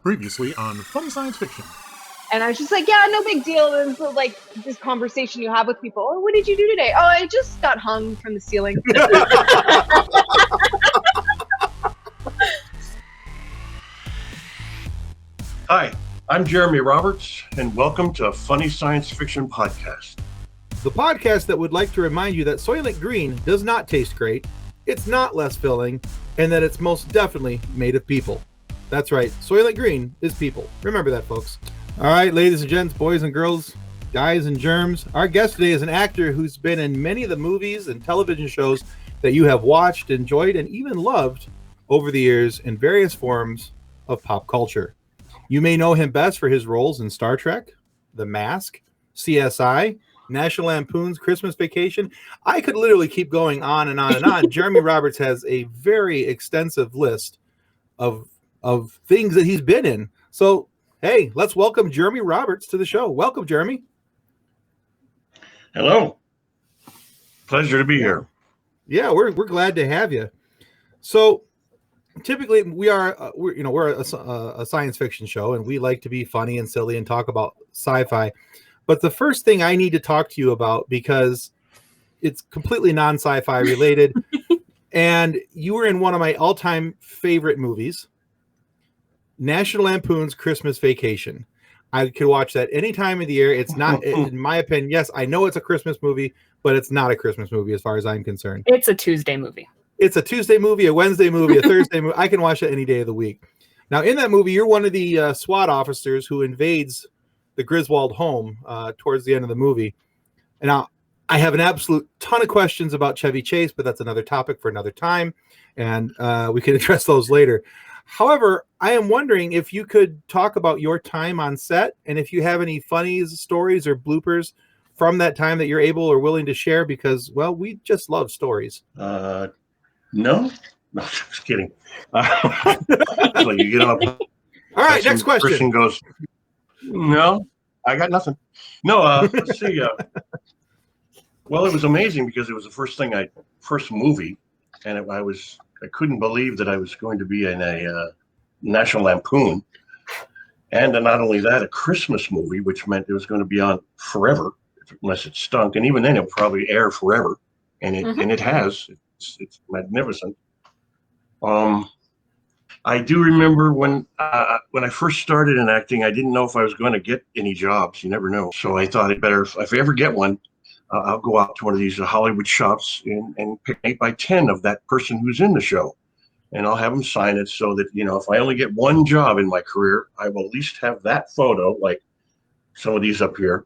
Previously on Funny Science Fiction. And I was just like, yeah, no big deal. And so, like, this conversation you have with people. Oh, what did you do today? Oh, I just got hung from the ceiling. Hi, I'm Jeremy Roberts, and welcome to Funny Science Fiction Podcast. The podcast that would like to remind you that Soylent Green does not taste great, it's not less filling, and that it's most definitely made of people. That's right, Soylent Green is people. Remember that, folks. All right, ladies and gents, boys and girls, guys and germs. Our guest today is an actor who's been in many of the movies and television shows that you have watched, enjoyed, and even loved over the years in various forms of pop culture. You may know him best for his roles in Star Trek, The Mask, CSI, National Lampoons Christmas Vacation. I could literally keep going on and on and on. Jeremy Roberts has a very extensive list of things that he's been in. So, hey, let's welcome Jeremy Roberts to the show. Welcome, Jeremy. Hello. Pleasure to be here. Yeah, we're glad to have you. So, typically we're a science fiction show, and we like to be funny and silly and talk about sci-fi. But the first thing I need to talk to you about, because it's completely non-sci-fi related, and you were in one of my all-time favorite movies, National Lampoons Christmas Vacation. I could watch that any time of the year. It's not, in my opinion, yes, I know it's a Christmas movie, but it's not a Christmas movie as far as I'm concerned. It's a Tuesday movie. It's a Tuesday movie, a Wednesday movie, a Thursday movie. I can watch it any day of the week. Now, in that movie, you're one of the SWAT officers who invades the Griswold home towards the end of the movie. And now, I have an absolute ton of questions about Chevy Chase, but that's another topic for another time, and we can address those later. However, I am wondering if you could talk about your time on set, and if you have any funny stories or bloopers from that time that you're able or willing to share, because, well, we just love stories. No, just kidding. So you get up. All right, next question. Person goes, no, I got nothing. No, let's see. Well, it was amazing because it was the first movie, and I couldn't believe that I was going to be in a National Lampoon, and not only that, a Christmas movie, which meant it was going to be on forever, unless it stunk, and even then it'll probably air forever, and it has. It's magnificent. I do remember when I first started in acting, I didn't know if I was going to get any jobs. You never know. So I thought it better, if I ever get one, I'll go out to one of these Hollywood shops and pick 8 by 10 of that person who's in the show. And I'll have them sign it so that, if I only get one job in my career, I will at least have that photo, like some of these up here.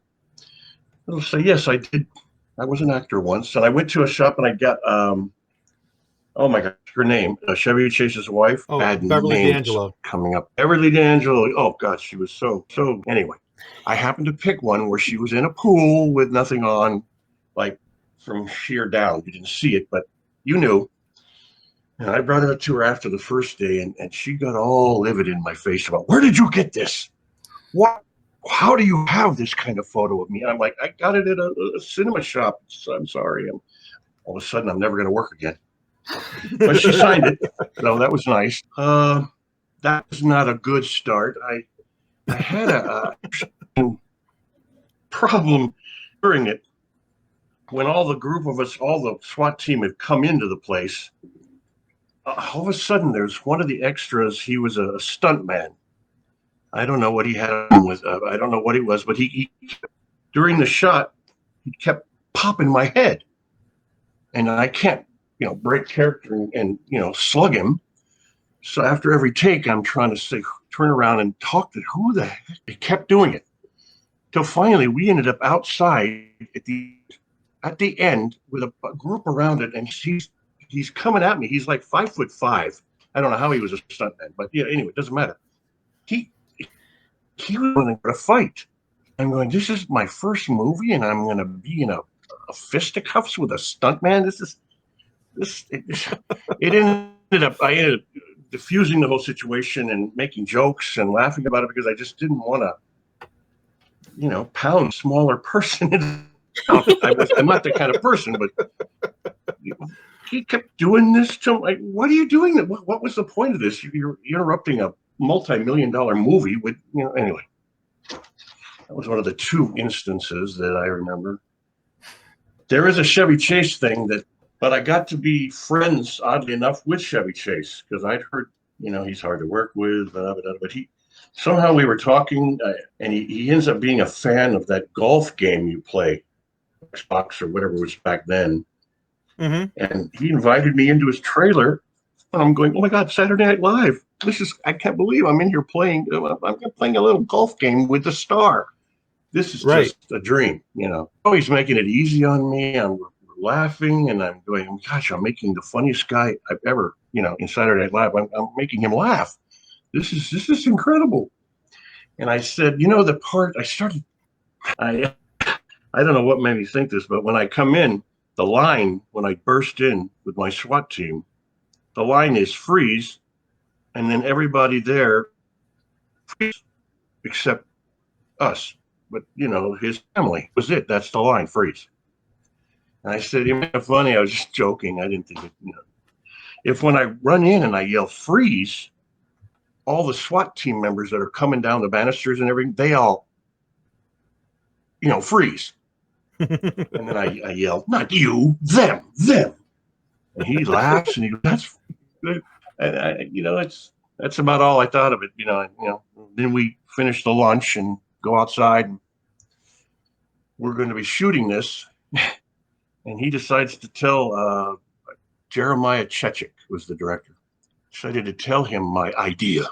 It'll say, yes, I did. I was an actor once. And I went to a shop and I got, oh my gosh, her name, Chevy Chase's wife. Oh, Beverly D'Angelo. Coming up. Beverly D'Angelo. Oh, gosh, she was so. Anyway, I happened to pick one where she was in a pool with nothing on, like from sheer down. You didn't see it, but you knew. And I brought it to her after the first day, and she got all livid in my face about, where did you get this? What? How do you have this kind of photo of me? And I'm like, I got it at a cinema shop. So I'm sorry. All of a sudden, I'm never going to work again. But she signed it, so that was nice. That was not a good start. I had a problem during it when all the group of us, all the SWAT team had come into the place. All of a sudden, there's one of the extras. He was a stunt man. I don't know what he had with. I don't know what he was, but he during the shot, he kept popping my head, and I can't, break character and slug him. So after every take, I'm trying to turn around and talk to who the heck. He kept doing it. Till finally, we ended up outside at the end with a group around it, and he's coming at me. He's like 5'5". I don't know how he was a stuntman, but yeah. Anyway, it doesn't matter. He was going to fight. I'm going, this is my first movie, and I'm going to be in a fisticuffs with a stuntman. I ended up diffusing the whole situation and making jokes and laughing about it because I just didn't want to, pound a smaller person. I'm not that kind of person, but he kept doing this to him. Like, what are you doing? What was the point of this? You're interrupting a multi-million-dollar movie with, anyway. That was one of the 2 instances that I remember. There is a Chevy Chase thing but I got to be friends, oddly enough, with Chevy Chase because I'd heard, he's hard to work with, but somehow we were talking, and he ends up being a fan of that golf game you play, Xbox or whatever it was back then. Mm-hmm. And he invited me into his trailer, and I'm going, oh my God, Saturday Night Live! I can't believe I'm in here playing a little golf game with the star. This is just a dream, Oh, he's making it easy on me. I'm laughing, and I'm going, gosh, I'm making the funniest guy I've ever, in Saturday Night Live. I'm making him laugh. This is incredible. And I said, the part I don't know what made me think this, but when I come in, the line, when I burst in with my SWAT team, the line is freeze, and then everybody there freeze, except us. But, his family was it. That's the line, freeze. And I said, isn't that funny? I was just joking. I didn't think it, If when I run in and I yell freeze, all the SWAT team members that are coming down the banisters and everything, they all, freeze. And then I yell, not you, them. And he laughs and he goes, that's good. And that's about all I thought of it. Then we finish the lunch and go outside. And we're going to be shooting this. And he decides to tell Jeremiah Chechik was the director. Decided to tell him my idea.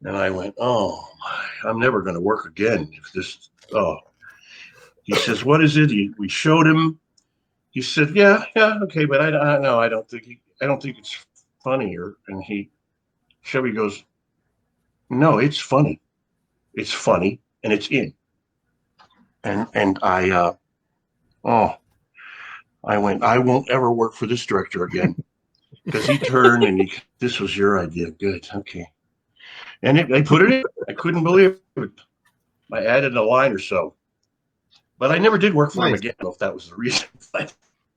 And I went, oh, I'm never going to work again. He says, what is it? We showed him. He said, yeah, okay, but I don't think it's funny. And Chevy goes, no, it's funny. It's funny, and it's in. And I went, I won't ever work for this director again. Because he turned and this was your idea. Good, okay. And I put it in. I couldn't believe it. I added a line or so. But I never did work for him again. I don't know if that was the reason.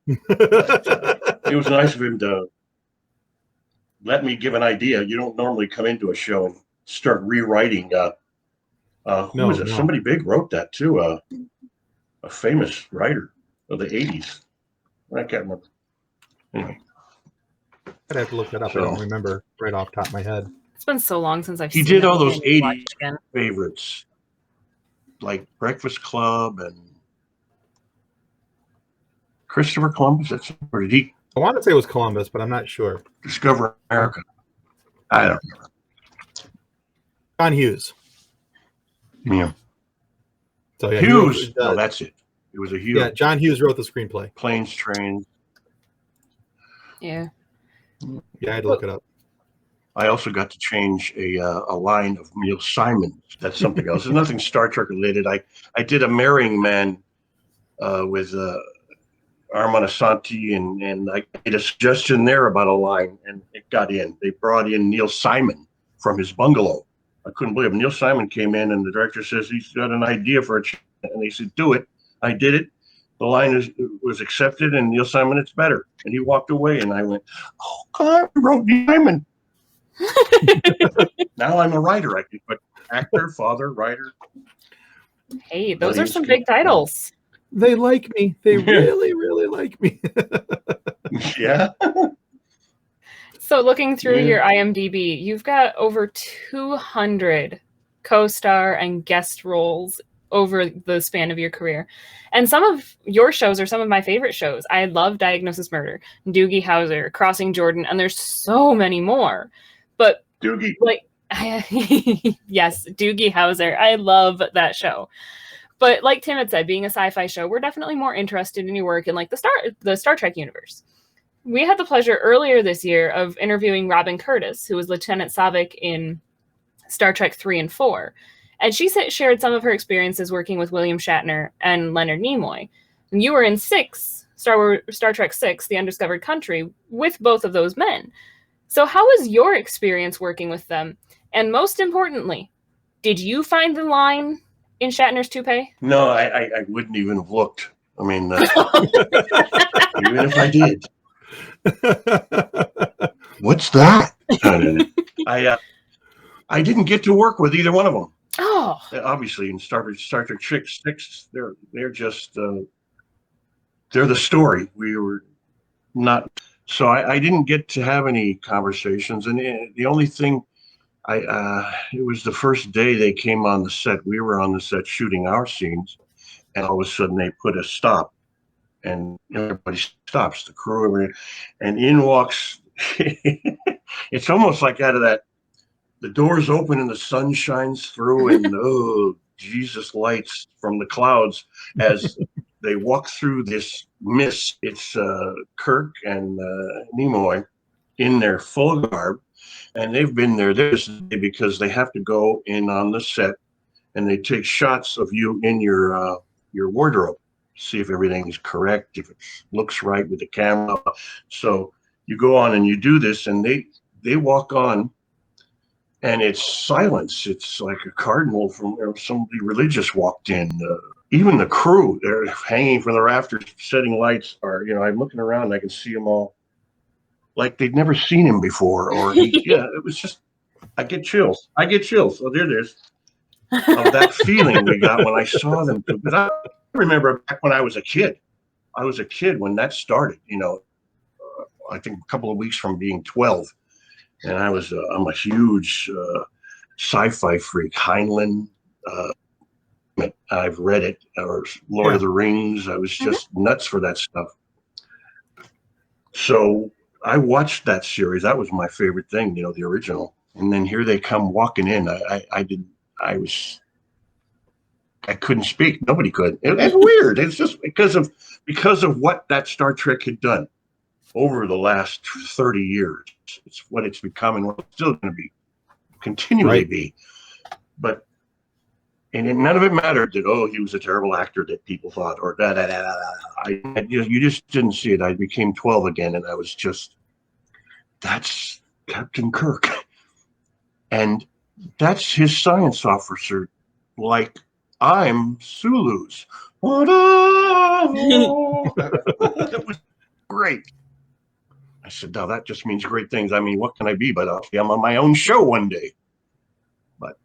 It was nice of him to let me give an idea. You don't normally come into a show and start rewriting. Who was it? Somebody big wrote that too. A famous writer of the 80s. I can't remember. Anyway. I'd have to look that up. I don't remember right off the top of my head. It's been so long since I've seen He did all those 80s favorites, like Breakfast Club and Christopher Columbus. Or did he? I want to say it was Columbus, but I'm not sure. Discover America. I don't remember. John Hughes. Yeah. So yeah, Hughes. Oh, that's it. It was a Hughes. Yeah, John Hughes wrote the screenplay. Planes, Trains. Yeah. Yeah, I had to look it up. I also got to change a line of Neil Simon. That's something else. It's nothing Star Trek related. I did a Marrying Man with Armand Asante, and I made a suggestion there about a line, and it got in. They brought in Neil Simon from his bungalow. I couldn't believe it. Neil Simon came in, and the director says he's got an idea for a ch-, and they said, do it. I did it. The line was accepted, and Neil Simon, it's better. And he walked away, and I went, oh, God, I wrote Neil Simon. Now I'm a writer. I can put actor, father, writer. Hey, those are some big titles. They like me. They really, really like me. Yeah. So looking through your IMDb, you've got over 200 co-star and guest roles over the span of your career. And some of your shows are some of my favorite shows. I love Diagnosis Murder, Doogie Howser, Crossing Jordan, and there's so many more. But Doogie. Yes, Doogie Howser. I love that show. But like Tim had said, being a sci-fi show, we're definitely more interested in your work in like the Star Trek universe. We had the pleasure earlier this year of interviewing Robin Curtis, who was Lieutenant Saavik in Star Trek 3 and 4. And she shared some of her experiences working with William Shatner and Leonard Nimoy. And you were in Star Trek 6, The Undiscovered Country, with both of those men. So how was your experience working with them? And most importantly, did you find the line in Shatner's toupee? No, I wouldn't even have looked. I mean, even if I did. what's that? I didn't get to work with either one of them. Oh, Obviously, in Star Trek 6, they're just they're the story. We were not, so I didn't get to have any conversations. And the only thing it was the first day they came on the set. We were on the set shooting our scenes, and all of a sudden they put a stop, and everybody stops, the crew, and in walks. It's almost like out of that. The doors open and the sun shines through, and oh, Jesus lights from the clouds as they walk through this mist. It's Kirk and Nimoy in their full garb, and they've been there this day because they have to go in on the set, and they take shots of you in your wardrobe, see if everything is correct, if it looks right with the camera. So you go on and you do this, and they walk on. And it's silence. It's like a cardinal from somebody religious walked in. Even the crew, they're hanging from the rafters, setting lights. Are I'm looking around and I can see them all, like they'd never seen him before. Or it was just, I get chills. Oh, there it is. Of that feeling we got when I saw them. But I remember back when I was a kid. I was a kid when that started. I think a couple of weeks from being 12. And I'm a huge sci-fi freak. Heinlein, I've read it, or Lord of the Rings. I was just nuts for that stuff. So I watched that series. That was my favorite thing, the original. And then here they come walking in. I couldn't speak. Nobody could. It's weird. It's just because of what that Star Trek had done over the last 30 years. It's what it's become and what it's still going to be, continually be. But none of it mattered that, he was a terrible actor that people thought, or you just didn't see it. I became 12 again, and I was just, that's Captain Kirk. And that's his science officer, like I'm Sulu's. It was great. I said, no, that just means great things. I mean, what can I be? But I'm on my own show one day. But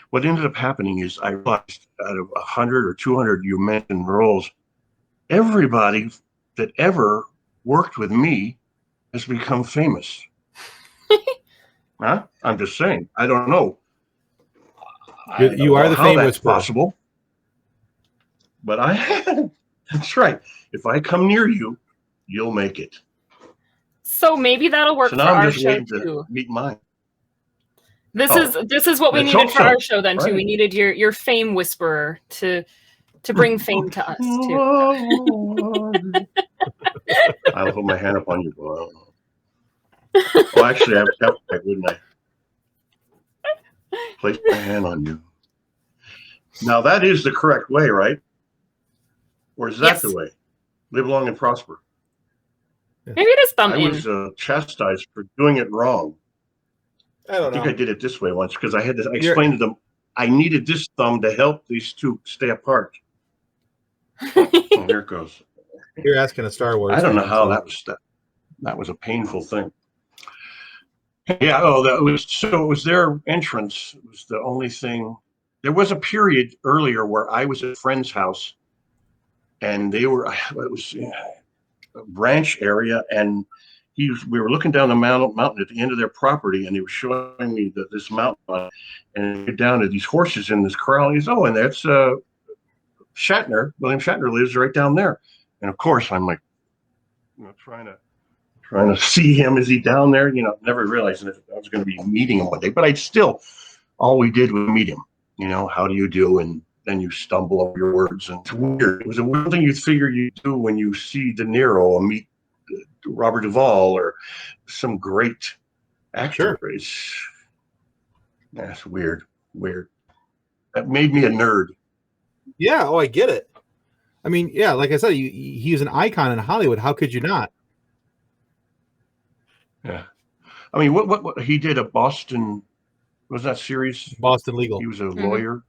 what ended up happening is I realized out of 100 or 200 you mentioned roles, everybody that ever worked with me has become famous. Huh? I'm just saying. I don't know. You are the how fame that's whisperer. Possible. But that's right. If I come near you, you'll make it. so maybe that'll work So for now I'm our just show waiting too. to meet mine. This is what we Let's needed hope for so. our show then too. Right. We needed your fame whisperer to bring fame to us too. I'll put my hand up on you, boy. I don't know. Well, actually, I would have to, wouldn't I? Place my hand on you. Now that is the correct way, right? Or is that Yes. the way? Live long and prosper. Maybe it is thumb I in. was chastised for doing it wrong. I don't I think know. I did it this way once because I explained to them I needed this thumb to help these two stay apart. Oh, here it goes. You're asking a Star Wars. I don't know fan, how so- that was a painful thing. Yeah. Oh, it was their entrance. It was the only thing. There was a period earlier where I was at a friend's house, and it was a ranch area, and we were looking down the mountain at the end of their property, and he was showing me this mountain, and we down to these horses in this corral. And he's, and that's Shatner. William Shatner lives right down there. And of course, I'm like, trying to see him. Is he down there? Never realizing if I was going to be meeting him one day. But all we did was meet him. How do you do? And then you stumble over your words. And it's weird. It was a weird thing you'd figure you do when you see De Niro or meet Robert Duvall or some great actor. Sure. That's weird. That made me a nerd. Yeah. Oh, I get it. I mean, yeah, like I said, he's an icon in Hollywood. How could you not? Yeah. I mean, what he did a Boston, was that series? Boston Legal. He was a lawyer.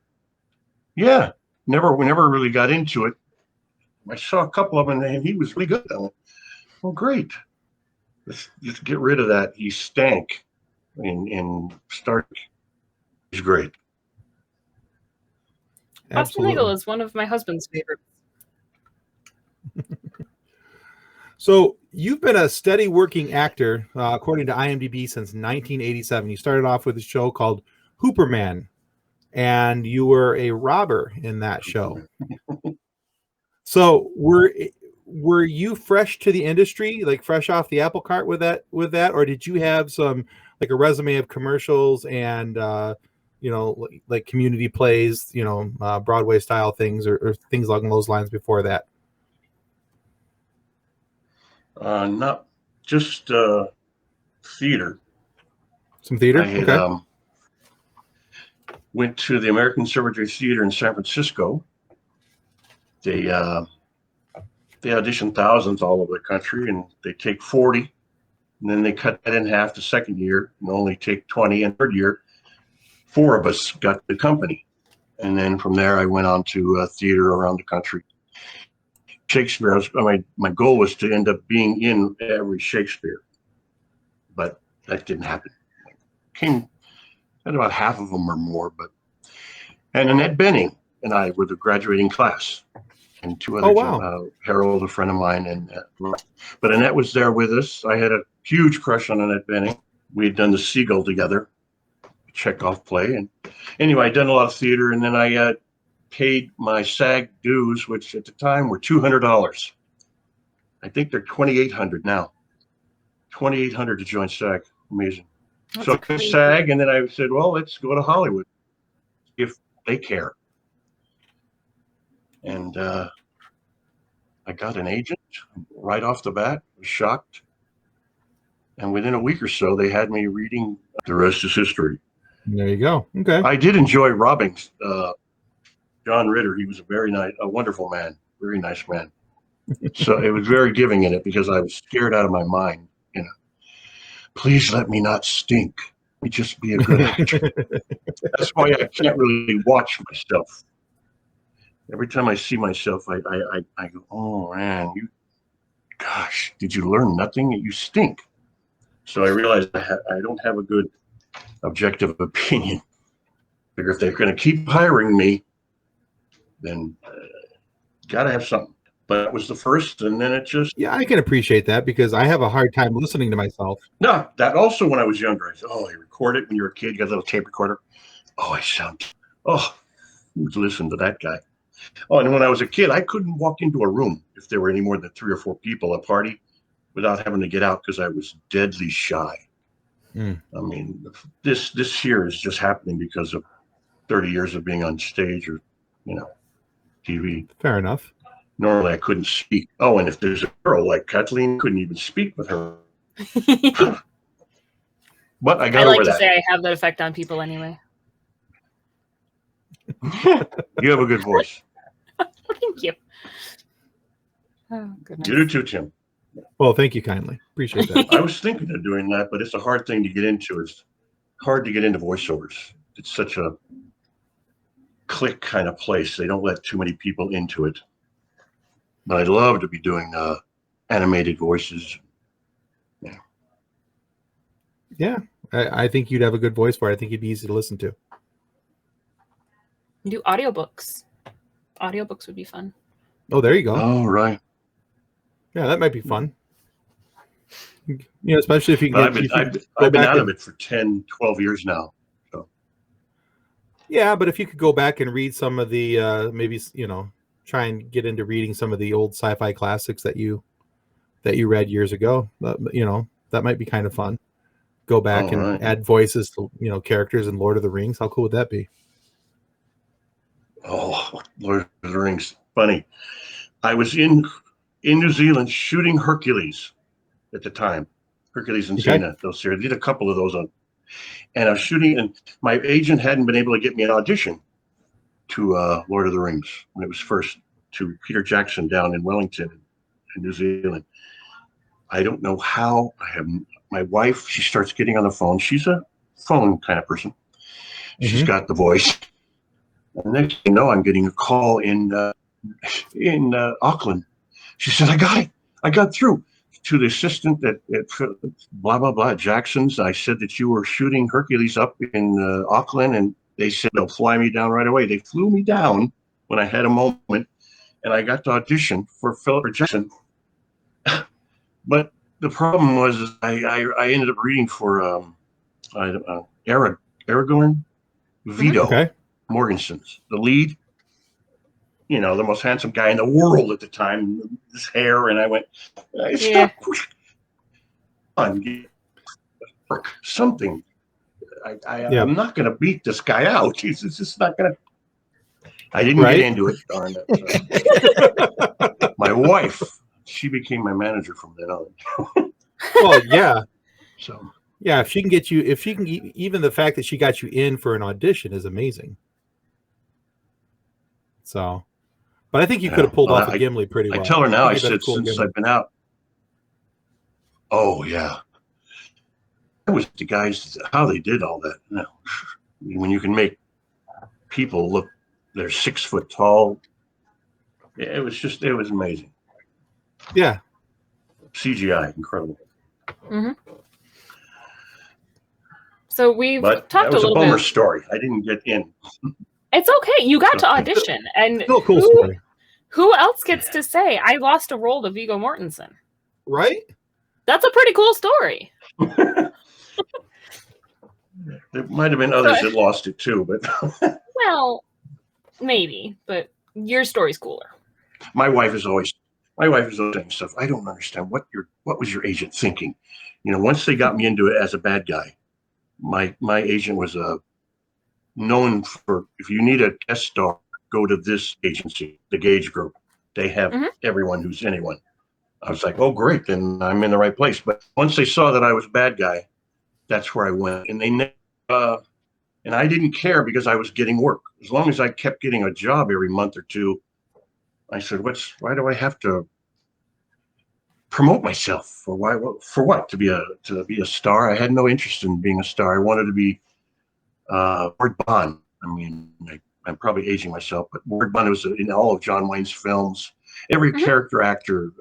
Yeah. We never really got into it. I saw a couple of them and he was really good. I went, well, great. let's get rid of that. He stank in Star Trek. He's great. Boston Legal is one of my husband's favorites. So you've been a steady working actor, according to IMDb, since 1987. You started off with a show called Hooperman, and you were a robber in that show. So were you fresh to the industry, like fresh off the apple cart with that, or did you have some like a resume of commercials and like community plays, Broadway style things or things along those lines before that? Not just theater. Some theater. I had, went to the American Conservatory Theater in San Francisco. They audition thousands all over the country, and they take 40, and then they cut that in half the second year and only take 20. And third year, 4 of us got the company. And then from there, I went on to theater around the country. Shakespeare, my goal was to end up being in every Shakespeare, but that didn't happen. Came at about half of them or more, and Annette Bening and I were the graduating class, and 2 other. Oh, wow. Harold, a friend of mine, but Annette was there with us. I had a huge crush on Annette Bening. We had done The Seagull together, Chekhov play, and anyway, I'd done a lot of theater, and then I paid my SAG dues, which at the time were $200. I think they're $2,800 now. $2,800 to join SAG. Amazing. That's So I SAG, and then I said, well, let's go to Hollywood if they care. And I got an agent right off the bat. I was shocked. And within a week or so, they had me reading. The rest is history. There you go. Okay. I did enjoy robbing John Ritter. He was a wonderful man, very nice man. So it was very giving in it because I was scared out of my mind. Please let me not stink. Let me just be a good actor. That's why I can't really watch myself. Every time I see myself, I go, oh man, gosh, did you learn nothing? You stink. So I realized I don't have a good objective opinion. Figure if they're going to keep hiring me, then got to have something. But it was the first, and then it just... Yeah, I can appreciate that because I have a hard time listening to myself. No, that also when I was younger, I said, oh, you record it when you're a kid, you got a little tape recorder. Oh, I sound... Oh, who's listening to that guy? Oh, and when I was a kid, I couldn't walk into a room if there were any more than 3 or 4 people at a party without having to get out because I was deadly shy. I mean, this here is just happening because of 30 years of being on stage or, TV. Fair enough. Normally I couldn't speak. Oh, and if there's a girl like Kathleen, couldn't even speak with her. But I got over that. I say I have that effect on people anyway. You have a good voice. Thank you. Oh, goodness. You do too, Tim. Well, thank you kindly. Appreciate that. I was thinking of doing that, but it's a hard thing to get into. It's hard to get into voiceovers. It's such a click kind of place. They don't let too many people into it. But I'd love to be doing animated voices. Yeah, I think you'd have a good voice for it. I think you'd be easy to listen to. Do audiobooks. Audiobooks would be fun. Oh, there you go. Oh, right. Yeah, that might be fun. Especially if you can I've been out of it for 10, 12 years now. So. Yeah, but if you could go back and read some of the maybe, try and get into reading some of the old sci-fi classics that you read years ago, that might be kind of fun. Go back and add voices to, characters in Lord of the Rings. How cool would that be? Oh, Lord of the Rings. Funny. I was in New Zealand shooting Hercules at the time. Hercules and Xena, those series. I did a couple of those on. And I was shooting, and my agent hadn't been able to get me an audition to Lord of the Rings when it was first to Peter Jackson down in Wellington in New Zealand. I don't know how. I have my wife, she starts getting on the phone. She's a phone kind of person. She's got the voice. And the next thing you know, I'm getting a call in Auckland. She said, I got it. I got through. to the assistant at blah, blah, blah, Jackson's. I said that you were shooting Hercules up in Auckland, and they said they'll fly me down right away. They flew me down when I had a moment, and I got to audition for Philip Jackson. But the problem was I ended up reading for Aragorn Vito Morgensen's, the lead. You know, the most handsome guy in the world at the time, his hair, and I went, something. I'm not going to beat this guy out. He's just not going to. I didn't get into it, darn it. My wife, she became my manager from then on. Well, yeah. So. Yeah, if she can get you, even the fact that she got you in for an audition is amazing. So, but I think you could have pulled off a Gimli pretty well. I tell her now, I said, since I've been out. Oh, yeah. That was the guys, how they did all that. You know, when you can make people look, they're 6 foot tall. It was amazing. Yeah. CGI, incredible. Mm-hmm. So we've talked a little bit. That was a bummer story. I didn't get in. It's okay. You got to audition, and still a cool story. Who else gets to say I lost a role to Viggo Mortensen? Right? That's a pretty cool story. There might have been others that lost it too, but well, maybe. But your story's cooler. My wife is always saying stuff. I don't understand what was your agent thinking. You know, once they got me into it as a bad guy, my agent was known for, if you need a guest star, go to this agency, the Gage Group. They have everyone who's anyone. I was like, oh, great, then I'm in the right place. But once they saw that I was a bad guy, that's where I went. And and I didn't care because I was getting work. As long as I kept getting a job every month or two, I said, why do I have to promote myself? For what? To be a star? I had no interest in being a star. I wanted to be Ward Bond. I mean, I'm probably aging myself, but Ward Bond was in all of John Wayne's films. Every character actor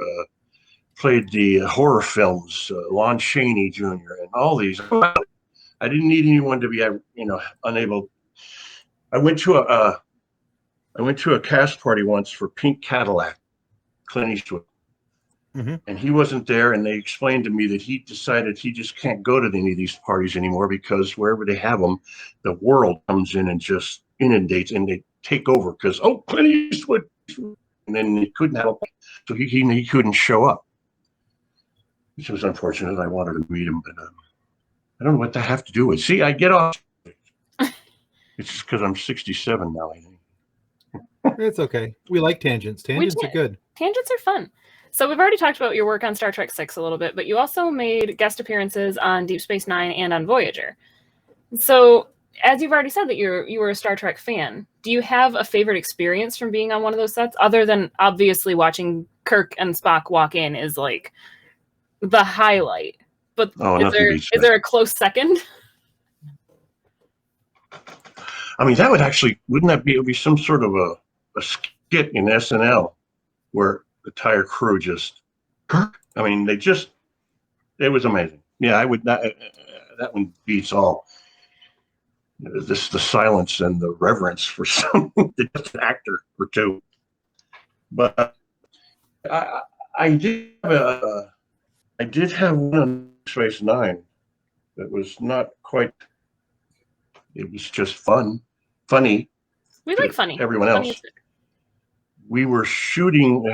played the horror films, Lon Chaney Jr. and all these. I didn't need anyone to be, unable. I went to a cast party once for Pink Cadillac, Clint Eastwood. And he wasn't there, and they explained to me that he decided he just can't go to any of these parties anymore because wherever they have them, the world comes in and just inundates, and they take over because, Clint Eastwood, and then he couldn't have, so he couldn't show up, which was unfortunate. I wanted to meet him, but I don't know what that have to do with. See, I get off. It's just because I'm 67 now, I think. It's okay. We like tangents. Tangents are good. Tangents are fun. So we've already talked about your work on Star Trek VI a little bit, but you also made guest appearances on Deep Space Nine and on Voyager. So, as you've already said that you were a Star Trek fan, do you have a favorite experience from being on one of those sets, other than obviously watching Kirk and Spock walk in is like the highlight? But is there a close second? I mean, wouldn't that be some sort of a skit in SNL where the entire crew it was amazing. Yeah, I would not, that one beats all. The silence and the reverence for just an actor or two. But I did have one on Space Nine that was not quite. It was just funny. We like funny. Everyone else. We were shooting.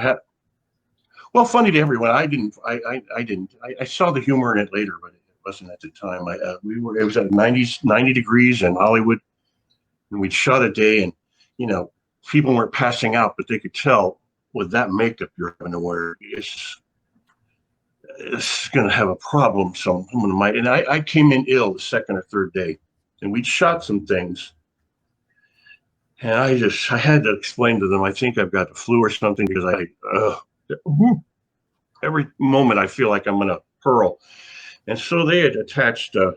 Well, funny to everyone. I didn't. I saw the humor in it later, but it wasn't at the time. It was at 90 degrees in Hollywood, and we'd shot a day, and people weren't passing out, but they could tell with that makeup you're having to wear, it's going to have a problem. So someone might. And I came in ill the second or third day, and we'd shot some things. And I had to explain to them, I think I've got the flu or something, because every moment I feel like I'm going to hurl. And so they had attached a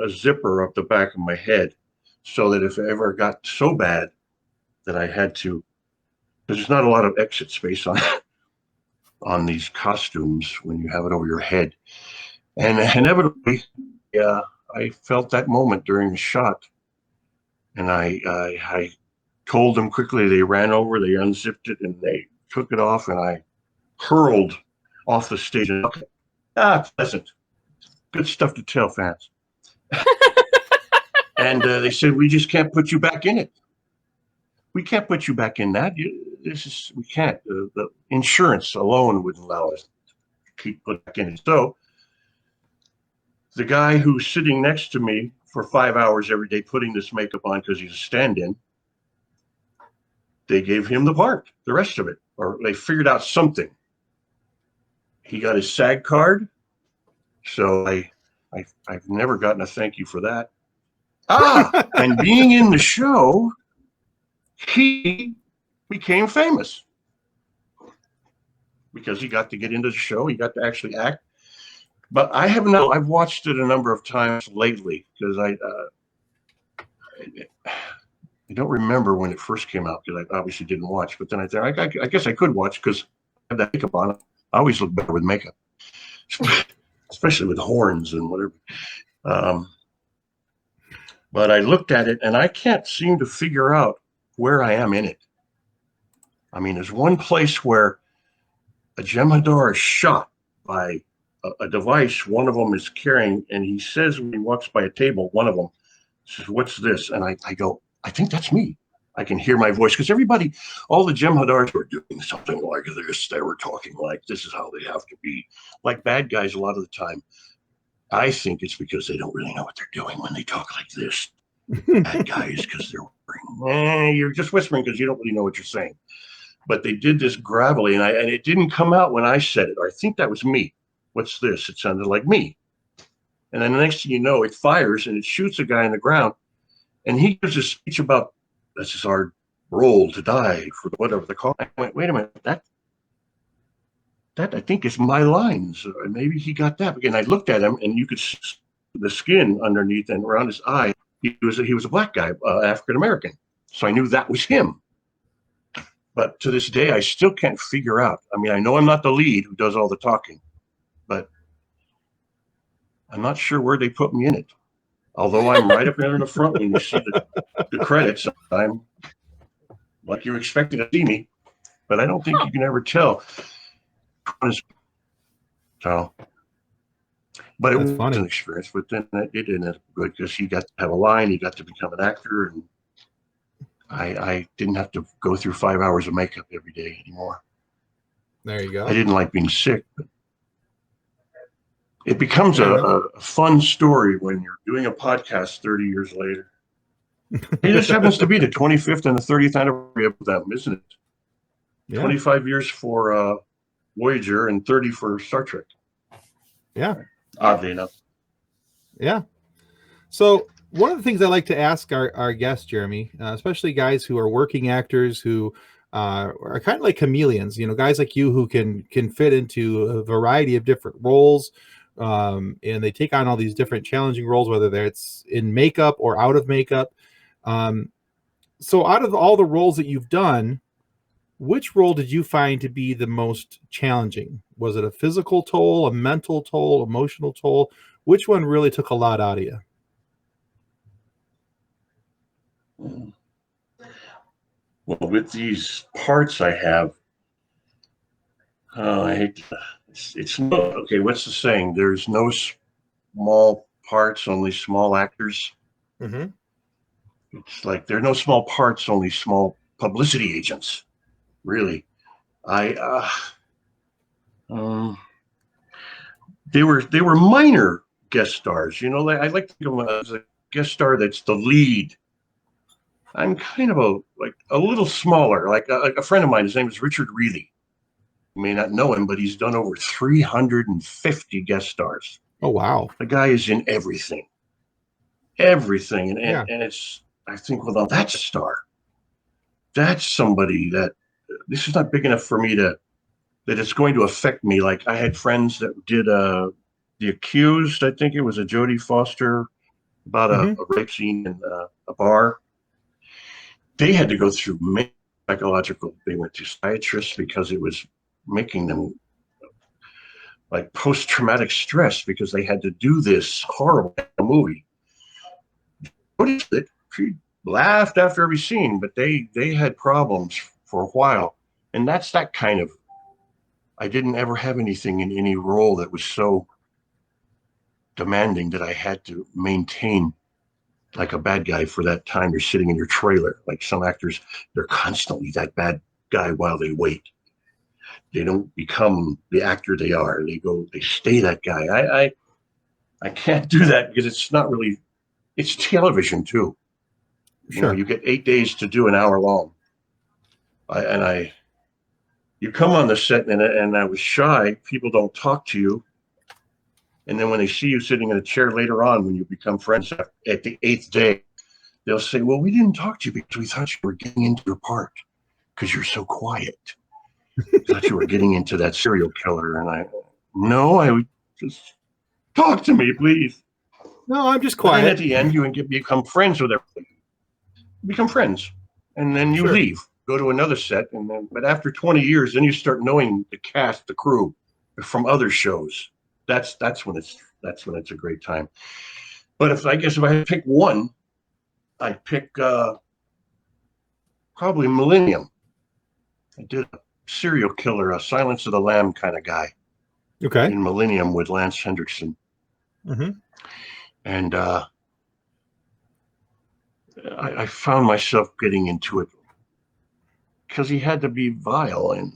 zipper up the back of my head so that if it ever got so bad that I had to, because there's not a lot of exit space on on these costumes when you have it over your head. And inevitably, I felt that moment during the shot. And I told them quickly. They ran over, they unzipped it, and they took it off, and I hurled off the stage. And, pleasant. Good stuff to tell fans. And they said, we just can't put you back in it. We can't put you back in that. We can't. The insurance alone wouldn't allow us to keep put back in it. So the guy who's sitting next to me for 5 hours every day putting this makeup on because he's a stand-in, they gave him the part, the rest of it, or they figured out something. He got his SAG card, so I've never gotten a thank you for that. And being in the show, he became famous because he got to get into the show. He got to actually act. But I've watched it a number of times lately because I don't remember when it first came out because I obviously didn't watch. But then I guess I could watch because I had that makeup on. I always look better with makeup, especially with horns and whatever. But I looked at it and I can't seem to figure out where I am in it. I mean, there's one place where a Jem'Hadar is shot by a device one of them is carrying, and he says when he walks by a table, one of them says, "What's this?" And I go, "I think that's me." I can hear my voice because everybody, all the Jem'Hadars were doing something like this. They were talking like this is how they have to be, like bad guys a lot of the time. I think it's because they don't really know what they're doing when they talk like this. Bad guys, because they're whispering. You're just whispering because you don't really know what you're saying. But they did this gravelly, and it didn't come out when I said it. Or I think that was me. What's this? It sounded like me. And then the next thing you know, it fires and it shoots a guy in the ground. And he gives a speech about this is our role to die for whatever the call. I went, wait a minute, that I think is my lines. Maybe he got that. Again, I looked at him and you could see the skin underneath and around his eye. He was a black guy, African American. So I knew that was him. But to this day, I still can't figure out. I mean, I know I'm not the lead who does all the talking, but I'm not sure where they put me in it. Although I'm right up there in the front when you see the credits, I'm like you're expecting to see me, but I don't think you can ever tell. So, but it was an experience. But then it ended up good because he got to have a line, he got to become an actor, and I didn't have to go through 5 hours of makeup every day anymore. There you go. I didn't like being sick, but it becomes a fun story when you're doing a podcast 30 years later. It just happens to be the 25th and the 30th anniversary of them, isn't it? Yeah. 25 years for Voyager and 30 for Star Trek. Yeah. Oddly enough. Yeah. So one of the things I like to ask our guests, Jeremy, especially guys who are working actors who are kind of like chameleons, you know, guys like you who can fit into a variety of different roles, and they take on all these different challenging roles, whether it's in makeup or out of makeup. So out of all the roles that you've done, which role did you find to be the most challenging? Was it a physical toll, a mental toll, emotional toll? Which one really took a lot out of you? Well, with these parts I have, I hate to, it's no, okay, what's the saying? There's no small parts, only small actors. Mm-hmm. It's like there are no small parts, only small publicity agents. Really, they were minor guest stars. You know, I like to think of them as a guest star that's the lead. I'm kind of a little smaller. Like a friend of mine, his name is Richard Reilly. You may not know him, but he's done over 350 guest stars. Oh wow! The guy is in everything, and it's. I think, well, now that's a star. That's somebody that this is not big enough for me that it's going to affect me. Like I had friends that did The Accused. I think it was a Jodie Foster about a rape scene in a bar. They had to go through many psychological. They went to psychiatrists because it was making them like post-traumatic stress because they had to do this horrible movie. She laughed after every scene, but they had problems for a while. And that's that kind of, I didn't ever have anything in any role that was so demanding that I had to maintain like a bad guy for that time. You're sitting in your trailer. Like some actors, they're constantly that bad guy while they wait. They don't become the actor they are. They stay that guy. I can't do that because it's not really, it's television too. Sure. You know, you get 8 days to do an hour long. You come on the set and I was shy. People don't talk to you. And then when they see you sitting in a chair later on, when you become friends at the 8th day, they'll say, well, we didn't talk to you because we thought you were getting into your part because you're so quiet. I thought you were getting into that serial killer. And I would just talk to me, please. No, I'm just And quiet. at the end, you become friends with everybody. You become friends. And then you leave, go to another set. But after 20 years, then you start knowing the cast, the crew from other shows. That's when it's a great time. But if I had to pick one, I'd pick probably Millennium. I did a serial killer, a Silence of the Lamb kind of guy. Okay. In Millennium with Lance Henriksen. Mm-hmm. And I found myself getting into it because he had to be vile, and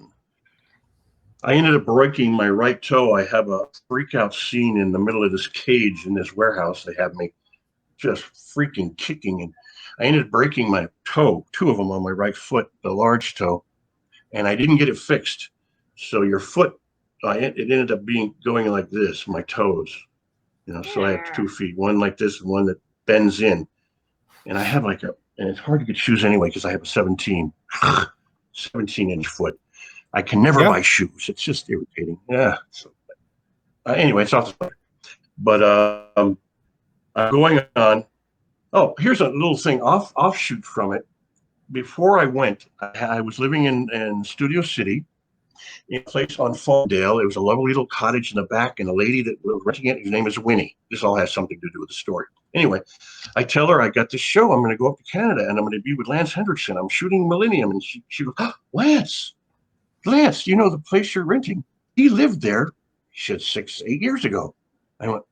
I ended up breaking my right toe. I have a freak out scene in the middle of this cage in this warehouse. They have me just freaking kicking, and I ended up breaking my toe, 2 of them on my right foot, the large toe, and I didn't get it fixed. So your foot, it ended up going like this, my toes. You know, so I have 2 feet, one like this and one that bends in. And I have and it's hard to get shoes anyway because I have a 17-inch foot. I can never buy shoes. It's just irritating. Yeah. So, anyway, it's off the subject. But I'm going on. Oh, here's a little thing offshoot from it. Before I went, I was living in Studio City, in a place on Fawndale. It was a lovely little cottage in the back, and a lady that was renting it, her name is Winnie. This all has something to do with the story. Anyway, I tell her I got this show. I'm going to go up to Canada, and I'm going to be with Lance Henriksen. I'm shooting Millennium. And she goes, oh, Lance, you know the place you're renting? He lived there, she said, 6-8 years ago. I went,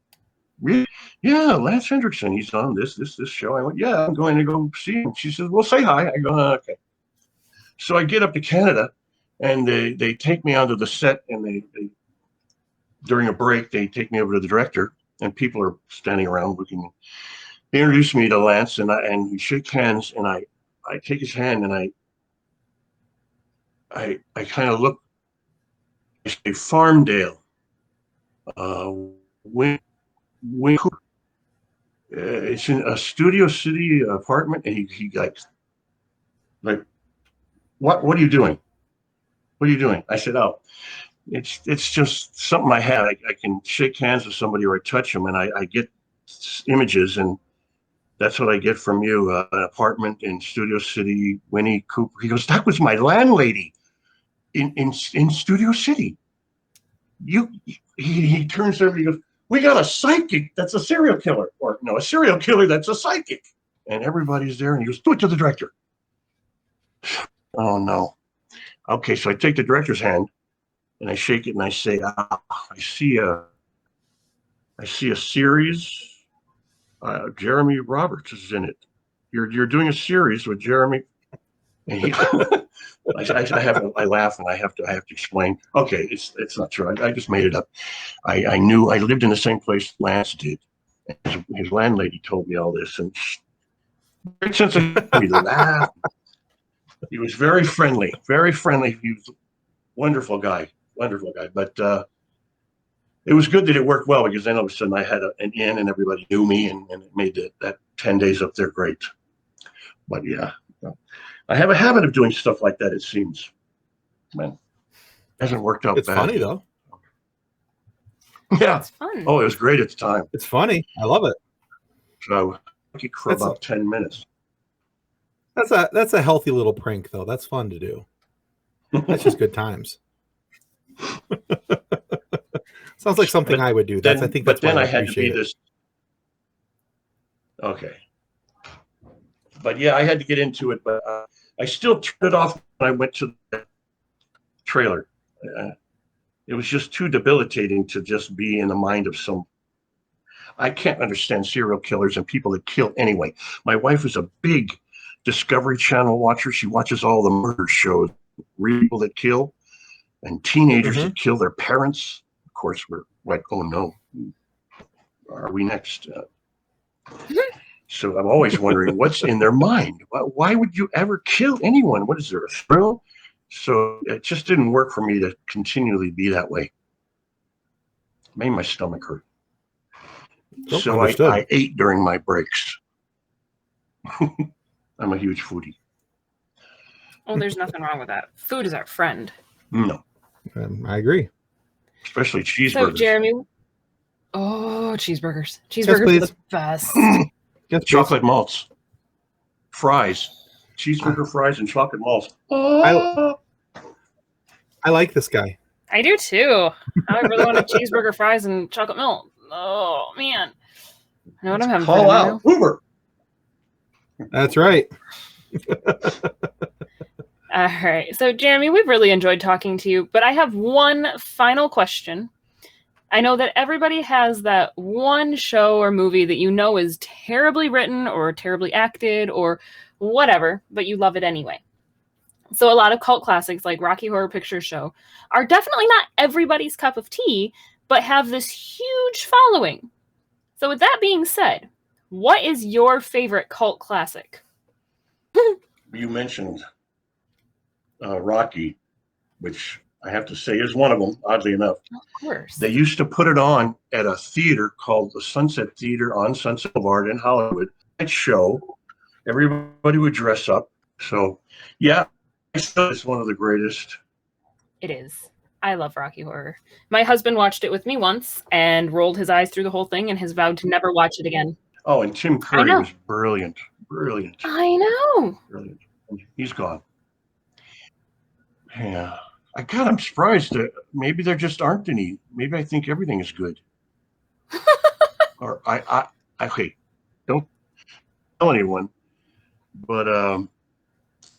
really? Yeah, Lance Henriksen. He's on this show. I went, yeah, I'm going to go see him. She says, well, say hi. I go, oh, okay. So I get up to Canada, and they take me onto the set, and they during a break, they take me over to the director, and people are standing around looking. They introduce me to Lance, and we shake hands, and I take his hand, and I kind of look. I say Farmdale, it's in a Studio City apartment, and he like, what are you doing? What are you doing? I said, oh, it's just something I have. I can shake hands with somebody or I touch them, and I get images, and that's what I get from you. An apartment in Studio City, Winnie Cooper. He goes, that was my landlady in Studio City. He turns over, he goes, we got a psychic that's a serial killer, or no, a serial killer that's a psychic. And everybody's there, and he goes, do it to the director. Oh no. Okay, so I take the director's hand and I shake it and I say, I see a series. Jeremy Roberts is in it. You're doing a series with Jeremy. And he, I laugh and I have to explain. Okay, it's not true. I just made it up. I knew I lived in the same place Lance did. His landlady told me all this, and great sense of humor. Laugh. He was very friendly. He was a wonderful guy. But it was good that it worked well, because then all of a sudden I had an in and everybody knew me, and it made that 10 days up there great. But yeah, I have a habit of doing stuff like that, it seems. Man, it hasn't worked out It's bad. funny, though. Yeah. It's fun. Oh, it was great at the time. It's funny. I love it. So I could for about 10 minutes. That's a healthy little prank, though. That's fun to do. That's just good times. Sounds Sounds like something I would do. That's I think that's but then why I had to be appreciate it. this. Okay. But yeah, I had to get into it, but I still turned it off when I went to the trailer. It was just too debilitating to just be in the mind of some. I can't understand serial killers and people that kill anyway. My wife is a big Discovery Channel watcher. She watches all the murder shows, people that kill, and teenagers that kill their parents. Of course, we're like, oh no, are we next? So I'm always wondering what's in their mind. Why would you ever kill anyone? What is there, a thrill? So it just didn't work for me to continually be that way. Made my stomach hurt. Oh, So I ate during my breaks. I'm a huge foodie. Oh, there's nothing wrong with that. Food is our friend. No. I agree. Especially cheeseburgers. So, Jeremy. Oh, cheeseburgers. Cheeseburgers Yes, are the best. Yes, chocolate malts. Fries. Cheeseburger fries and chocolate malts. I like this guy. I do too. I really want a cheeseburger, fries, and chocolate milk. Oh, man. I know what I'm having. Call out. Uber. That's right. All right. So, Jeremy, we've really enjoyed talking to you, but I have one final question. I know that everybody has that one show or movie that you know is terribly written or terribly acted or whatever, but you love it anyway. So a lot of cult classics like Rocky Horror Picture Show are definitely not everybody's cup of tea, but have this huge following. So with that being said, what is your favorite cult classic? You mentioned Rocky, which I have to say is one of them, oddly enough. Of course. They used to put it on at a theater called the Sunset Theater on Sunset Boulevard in Hollywood. That show, everybody would dress up. So, yeah, it's one of the greatest. It is. I love Rocky Horror. My husband watched it with me once and rolled his eyes through the whole thing and has vowed to never watch it again. Oh, and Tim Curry was brilliant. Brilliant. I know. Brilliant. He's gone. Yeah. I'm surprised that maybe there just aren't any. Maybe I think everything is good. Or I don't tell anyone, but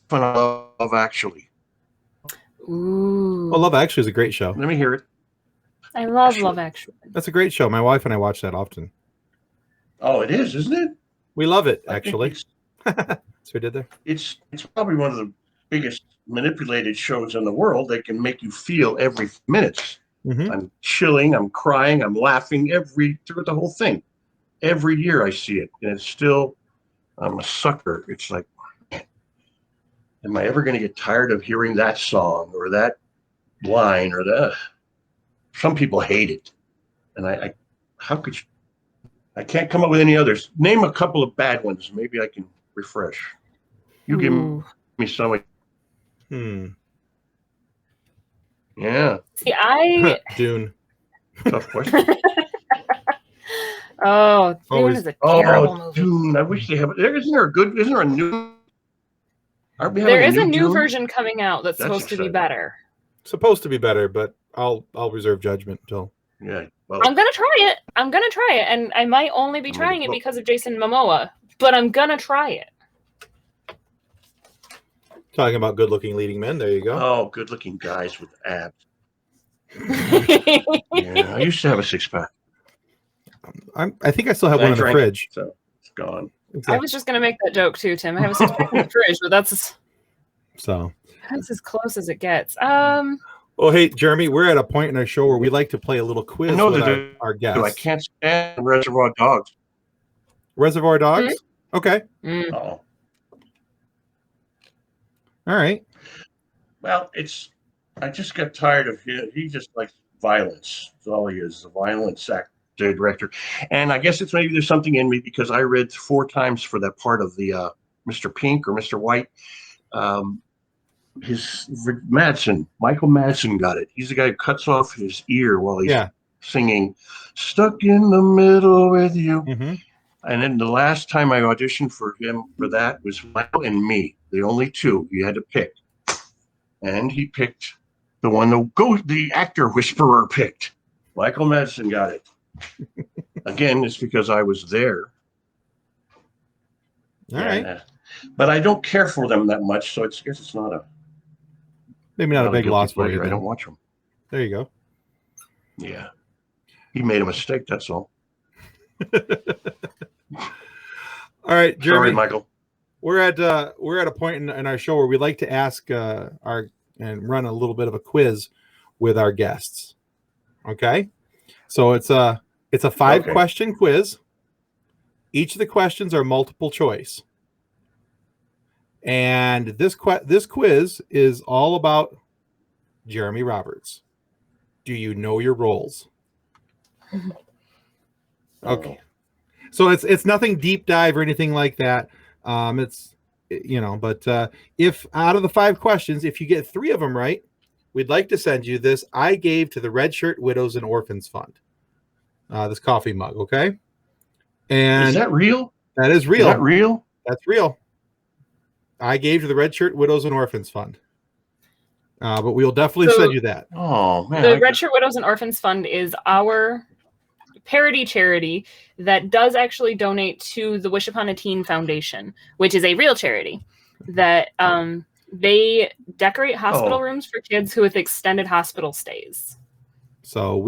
Love Actually. Ooh. Well, Love Actually is a great show. Let me hear it. I love Love Actually. That's a great show. My wife and I watch that often. Oh, it is, isn't it? We love it, actually. That's what we did there. It's probably one of the biggest manipulated shows in the world. They can make you feel every minute. I'm chilling, I'm crying, I'm laughing through the whole thing. Every year I see it, and it's still, I'm a sucker. It's like, am I ever going to get tired of hearing that song or that line or that? Some people hate it, and how could you? I can't come up with any others. Name a couple of bad ones. Maybe I can refresh. You give me some. Yeah. See, Dune. Tough question. Dune is a terrible movie. Dune. I wish they have. Isn't there a new? There is a new version coming out that's supposed to be better. Supposed to be better, but I'll reserve judgment until. Yeah. Well, I'm gonna try it, and I might only be trying it because of Jason Momoa, but I'm gonna try it. Talking about good-looking leading men, there you go. Oh, good-looking guys with abs. Yeah, I used to have a six-pack. I think I still have one in the fridge. So it's gone. Exactly. I was just gonna make that joke too, Tim. I have a six-pack in the fridge, but that's as close as it gets. Oh, hey, Jeremy, we're at a point in our show where we like to play a little quiz with our guests. I can't stand Reservoir Dogs. Reservoir Dogs? Mm-hmm. Okay. Oh. All right. Well, I just got tired of him. He just likes violence. That's all he is, a violence actor, director. And I guess maybe there's something in me because I read 4 times for that part of the Mr. Pink or Mr. White. Michael Madsen got it. He's the guy who cuts off his ear while he's singing "Stuck in the Middle with You." And then the last time I auditioned for him for that was Michael and me, the only two you had to pick. And he picked the one the actor whisperer picked. Michael Madsen got it. Again, it's because I was there. All right. But I don't care for them that much, so it's not a Maybe not a big guilty loss for pleasure. you. I Then. don't watch them. There you go. Yeah, he made a mistake. That's all. All right, Jeremy. Sorry, Michael. We're at a point in our show where we like to ask and run a little bit of a quiz with our guests. Okay, so it's a 5-question quiz. Each of the questions are multiple choice, and this quiz is all about Jeremy Roberts. Do you know your roles? Okay, so it's nothing deep dive or anything like that. But if out of the 5 questions, if you get 3 of them right, we'd like to send you this I gave to the Red Shirt Widows and Orphans Fund. This coffee mug, okay? And is that real? That is real. Is that real? That's real. I gave to the Red Shirt Widows and Orphans Fund. But we'll definitely send you that. Oh, man. The Red Shirt Widows and Orphans Fund is our parody charity that does actually donate to the Wish Upon a Teen Foundation, which is a real charity that they decorate hospital rooms for kids who have extended hospital stays. So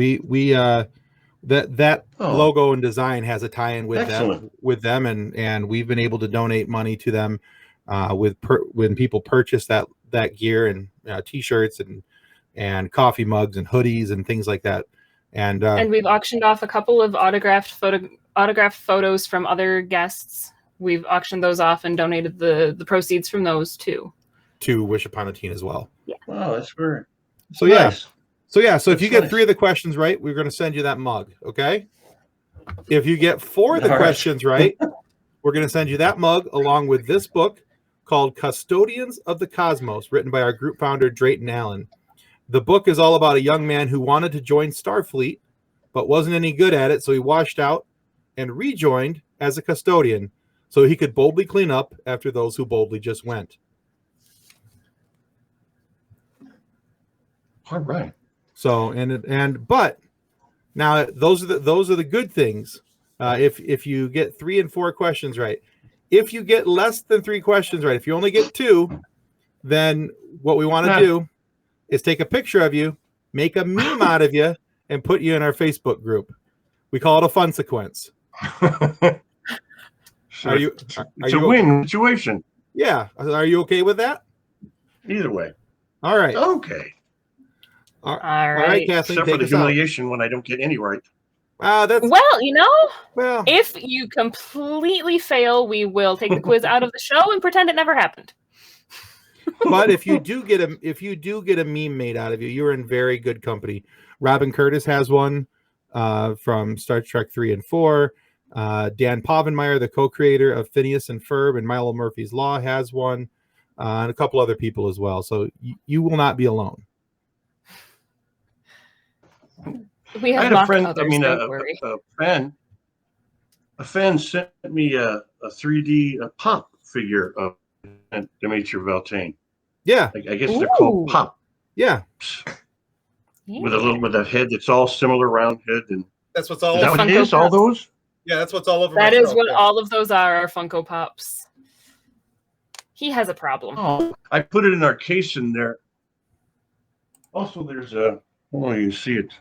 that logo and design has a tie-in with them, and we've been able to donate money to them when people purchase that gear and t-shirts and coffee mugs and hoodies and things like that. And we've auctioned off a couple of autographed photos from other guests. We've auctioned those off and donated the proceeds from those to Wish Upon a Teen as well. Yeah. Wow, that's very nice. So if you get nice. 3 of the questions right, we're going to send you that mug. Okay. If you get 4 of the questions right, we're going to send you that mug along with this book called Custodians of the Cosmos, written by our group founder Drayton Allen. The book is all about a young man who wanted to join Starfleet, but wasn't any good at it, so he washed out and rejoined as a custodian so he could boldly clean up after those who boldly just went. All right. So but now those are the good things. If you get 3 and 4 questions right, if you get less than 3 questions right, if you only get 2, then what we want to do is take a picture of you, make a meme out of you, and put you in our Facebook group. We call it a fun sequence. So it's a win situation. Yeah. Are you okay with that? Either way. All right. Okay. All right. All right, Kathleen. Except for the humiliation when I don't get any right. Well, if you completely fail, we will take the quiz out of the show and pretend it never happened. But if you do get a meme made out of you, you're in very good company. Robin Curtis has one from Star Trek 3 and 4. Dan Povenmire, the co-creator of Phineas and Ferb and Milo Murphy's Law, has one, and a couple other people as well. So you will not be alone. We have I had a friend. others, a fan sent me a 3D pop figure of Demetri Valtane. Yeah, I guess they're called pop. Yeah, with a head that's all similar, round head, and that's what's all. Is that what it is? All those? Yeah, that's what's all over. That is what all of those are Funko Pops. He has a problem. Oh, I put it in our case in there. Also, there's a. Oh, you see it.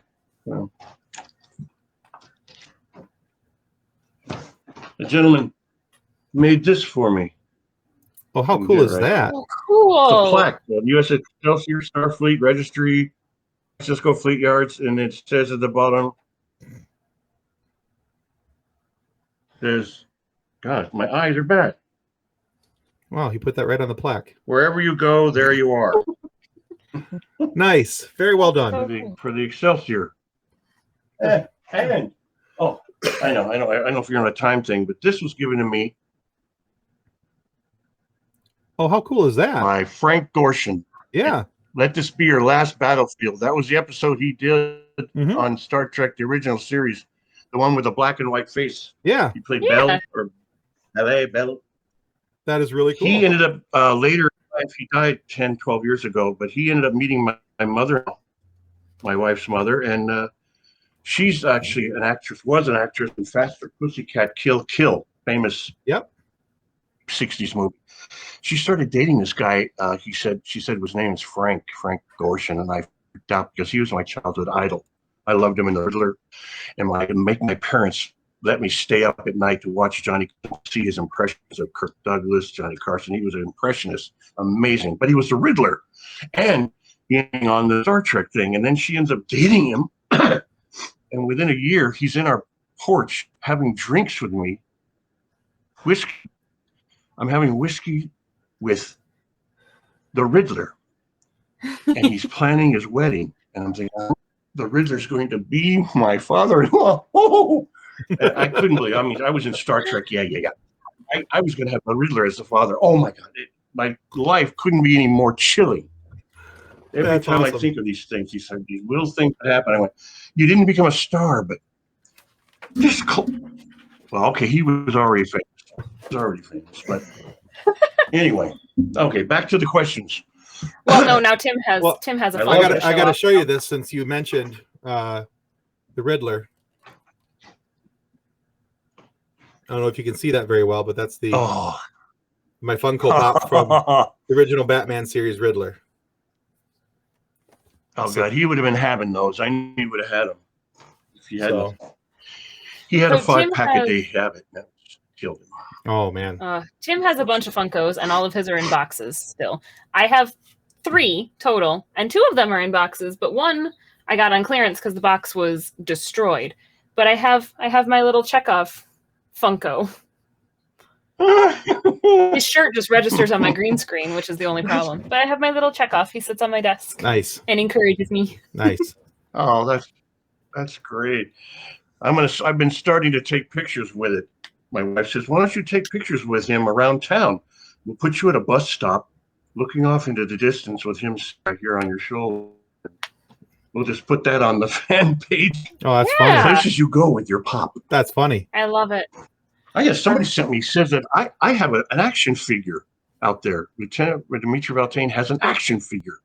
Well, a gentleman made this for me. Oh, how cool is that? Oh, cool. It's a plaque, U.S. Excelsior, Starfleet, Registry, Cisco Fleet Yards, and it says at the bottom, there's, God, my eyes are bad. Wow, he put that right on the plaque. Wherever you go, there you are. Nice. Very well done. For the Excelsior. And, I know if you're on a time thing, but this was given to me. Oh, how cool is that? By Frank Gorshin. Yeah. Let this be your last battlefield. That was the episode he did on Star Trek, the original series. The one with the black and white face. Yeah. He played Bell or Bell. That is really cool. He ended up later in life, he died 10, 12 years ago, but he ended up meeting my mother, my wife's mother, and She's actually an actress, was an actress in Faster Pussycat Kill Kill, famous Yep. 60s movie. She started dating this guy. She said his name is Frank Gorshin, and I freaked out because he was my childhood idol. I loved him in The Riddler, and my parents let me stay up at night to watch Johnny, see his impressions of Kirk Douglas, Johnny Carson. He was an impressionist, amazing, but he was the Riddler, and being on the Star Trek thing. And then she ends up dating him, and within a year, he's in our porch having drinks with me, whiskey. I'm having whiskey with the Riddler, and he's planning his wedding. And I'm thinking, oh, the Riddler's going to be my father-in-law. Oh! And I couldn't believe. I mean, I was in Star Trek. Yeah. I was going to have the Riddler as the father. Oh my God! My life couldn't be any more chilling. Every time I think of these things, these little things that happen, I went, "You didn't become a star, but this." Well, okay, he was already famous. But anyway, okay, back to the questions. Well, no, now Tim has a phone. I got to show you this since you mentioned the Riddler. I don't know if you can see that very well, but that's my Funko Pop from the original Batman series Riddler. Oh God, he would have been having those. I knew he would have had them if he hadn't. He had So a 5-pack a day habit. That killed him. Oh man. Tim has a bunch of Funkos, and all of his are in boxes still. I have 3 total, and 2 of them are in boxes, but one I got on clearance because the box was destroyed. But I have my little Chekhov Funko. His shirt just registers on my green screen, which is the only problem. But I have my little Chekhov. He sits on my desk. Nice. And encourages me. Nice. Oh, that's great. I've been starting to take pictures with it. My wife says, "Why don't you take pictures with him around town? We'll put you at a bus stop, looking off into the distance with him right here on your shoulder. We'll just put that on the fan page. Oh, that's funny. Places you go with your pop." That's funny. I love it. I guess somebody sent me, says that I have an action figure out there. Lieutenant Dimitri Valtane has an action figure.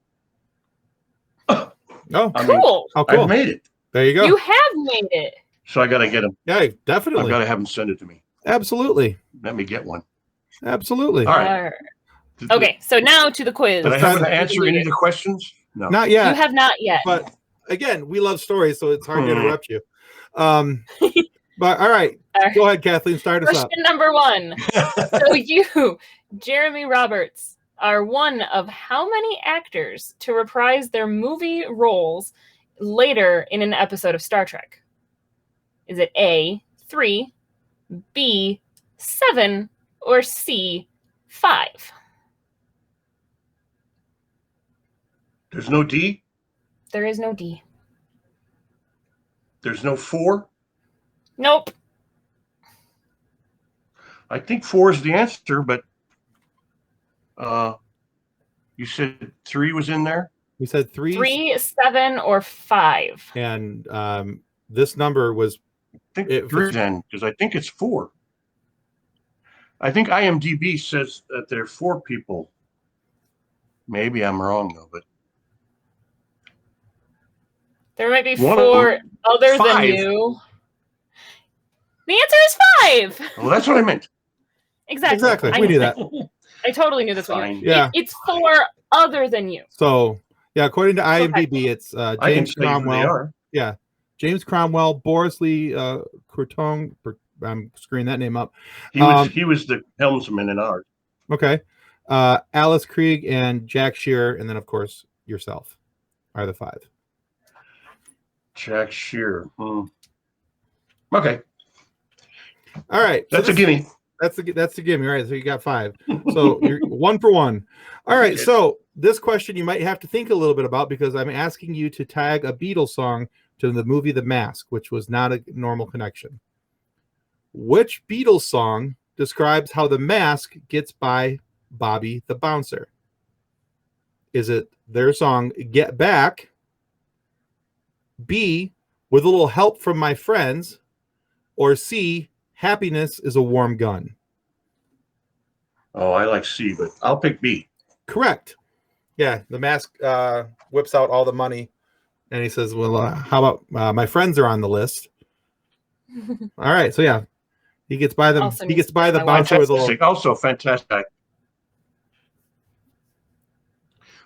Oh, Cool. Oh, cool. I've made it. There you go. You have made it. So I got to get him. Yeah, definitely. I've got to have him send it to me. Absolutely. Let me get one. Absolutely. All right. Okay, so now to the quiz. Did I have to answer any of the questions? No. Not yet. You have not yet. But again, we love stories, so it's hard to interrupt you. But all right. Go ahead, Kathleen. Start us up. Question number 1. So you, Jeremy Roberts, are one of how many actors to reprise their movie roles later in an episode of Star Trek? Is it A, 3, B, 7, or C, 5? There's no D? There is no D. There's no 4? Nope. I think 4 is the answer, but you said 3 was in there? We said 3. 3, 7, or 5. And this number was... I think 3 then, because I think it's 4. I think IMDb says that there are 4 people. Maybe I'm wrong, though, but... There might be 4 other than you. The answer is 5. Well, that's what I meant. Exactly. We knew that. I totally knew this one. Yeah. It's 4 other than you. So, yeah, according to IMDb, it's James Cromwell. Yeah. James Cromwell, Boris Lee Courton. I'm screwing that name up. He was the helmsman in ours. Okay. Alice Krieg and Jack Shearer, and then, of course, yourself are the 5. Jack Shearer. Okay. All right. That's a gimme. That's a gimme. All right. So you got 5. So you're 1 for 1. All right. So this question you might have to think a little bit about because I'm asking you to tag a Beatles song to the movie The Mask, which was not a normal connection. Which Beatles song describes how the mask gets by Bobby the Bouncer? Is it their song Get Back? B, With a Little Help from My Friends? Or C, Happiness is a Warm Gun? Oh, I like C, but I'll pick B. Correct. Yeah, the mask whips out all the money And he says, well, how about my friends are on the list? All right. So, yeah, he gets by them. Also He gets by the my bouncer with a little. Fantastic. Also fantastic.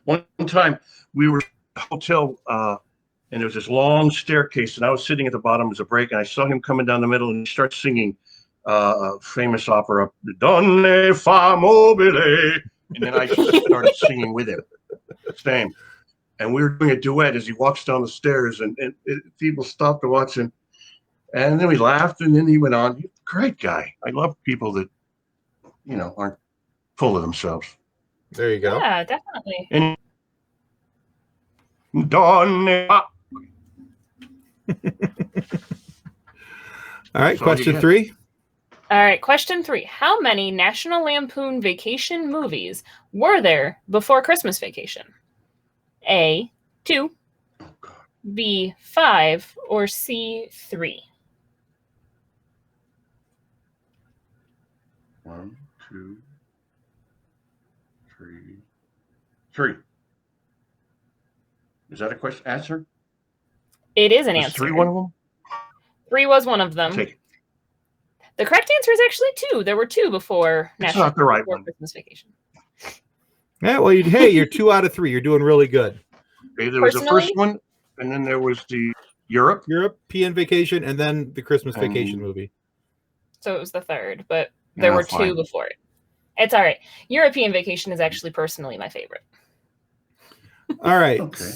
One time we were at a hotel, and there was this long staircase, and I was sitting at the bottom as a break, and I saw him coming down the middle, and he starts singing a famous opera, Donne fa mobile, and then I started singing with him. Same. And we were doing a duet as he walks down the stairs, and people stopped to watch him. And then we laughed, and then he went on. Great guy. I love people that, aren't full of themselves. There you go. Yeah, definitely. And Donne. All right. So Question you 3. All right, question 3. How many National Lampoon Vacation movies were there before Christmas Vacation? A, 2, B, 5, or C, 3? 1, 2, 3, 3. Is that a question? Answer? It is an Was answer. 3 one of them? 3 was one of them. Take it. The correct answer is actually 2. There were 2 before It's not the right one. Christmas Vacation. Yeah. Well, you're 2 out of 3. You're doing really good. Okay, there was the Personally- first one, and then there was the Europe. European Vacation, and then the Christmas And- Vacation movie. So it was the third, but there Yeah, were 2 fine. before it. It's all right. European Vacation is actually personally my favorite. All right. Okay.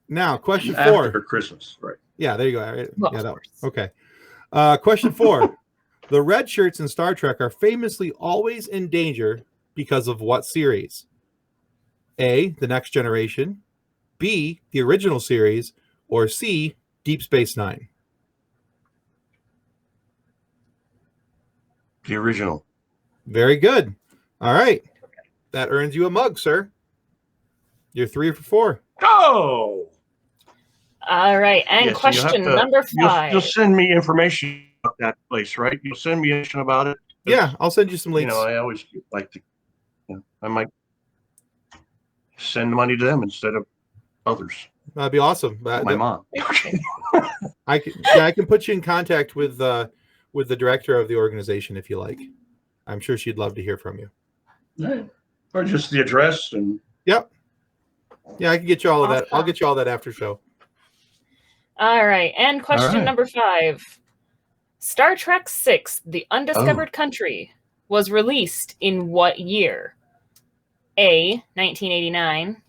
Now, question 4. After Christmas, right? Yeah, there you go. All right. Well, Yeah, of that, course. okay. Question 4. The red shirts in Star Trek are famously always in danger because of what series? A, The Next Generation, B, the original series, or C, Deep Space Nine? The original. Very good. All right. That earns you a mug, sir. You're 3 for 4. Oh! All right, and Yes, question you have to- number 5. You'll send me information about that place, right? You'll send me information about it. Yeah, I'll send you some links. I always like to, I might send money to them instead of others. That'd be awesome. My mom. I can put you in contact with the director of the organization if you like. I'm sure she'd love to hear from you. Right. Or just the address and Yep. Yeah, I can get you all of that. I'll Awesome. get you all that after show. All right, and question right. number 5. Star Trek VI, The Undiscovered Oh. Country, was released in what year? A, 1989,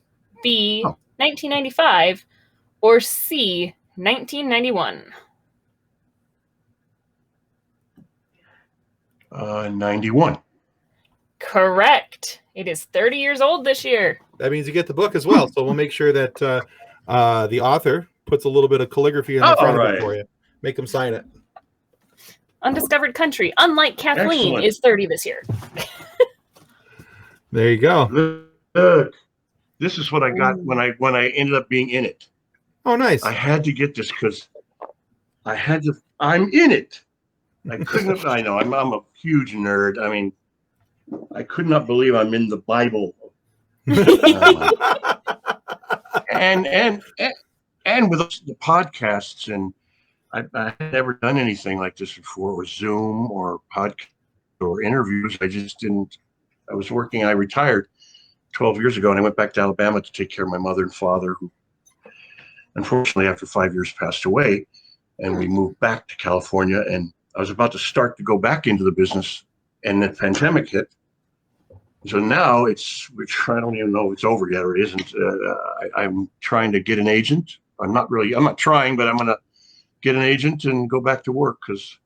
B, Oh. 1995, or C, 1991? 91. Correct. It is 30 years old this year. That means you get the book as well. So we'll make sure that the author puts a little bit of calligraphy on the front of it right. for you. Make them sign it. Undiscovered Country, unlike Kathleen, Excellent. is 30 this year. There you go. Look, this is what I got when I ended up being in it. Oh, nice. I had to get this because I'm in it. I couldn't have, I know, I'm a huge nerd. I mean, I could not believe I'm in the Bible. And with the podcasts, and I had never done anything like this before, or Zoom or podcast or interviews. I just didn't. I was working. I retired 12 years ago, and I went back to Alabama to take care of my mother and father, who unfortunately after 5 years passed away, and we moved back to California. And I was about to start to go back into the business, and the pandemic hit. So now I don't even know if it's over yet or it isn't. I'm trying to get an agent. I'm not trying, but I'm going to get an agent and go back to work because,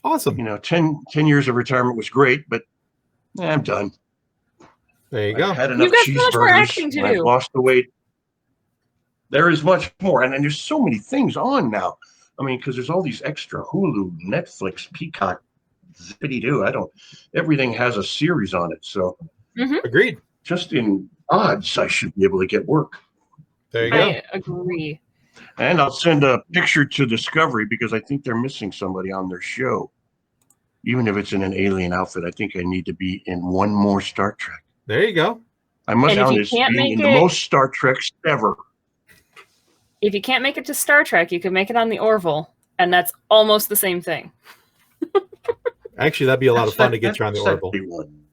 Awesome. 10 years of retirement was great, but I'm done. There you go. I had enough You've got so much more cheeseburgers, acting to and I've do. lost the weight. There is much more. And there's so many things on now. I mean, because there's all these extra Hulu, Netflix, Peacock, zippity-doo. Everything has a series on it. So Agreed. just in odds, I should be able to get work. There you go. I agree. And I'll send a picture to Discovery because I think they're missing somebody on their show. Even if it's in an alien outfit, I think I need to be in one more Star Trek. There you go. I must And if count you as can't being make in the it- most Star Treks ever. If you can't make it to Star Trek, you can make it on the Orville, and that's almost the same thing. Actually, that'd be a lot of fun to get you on the That's Orville. one.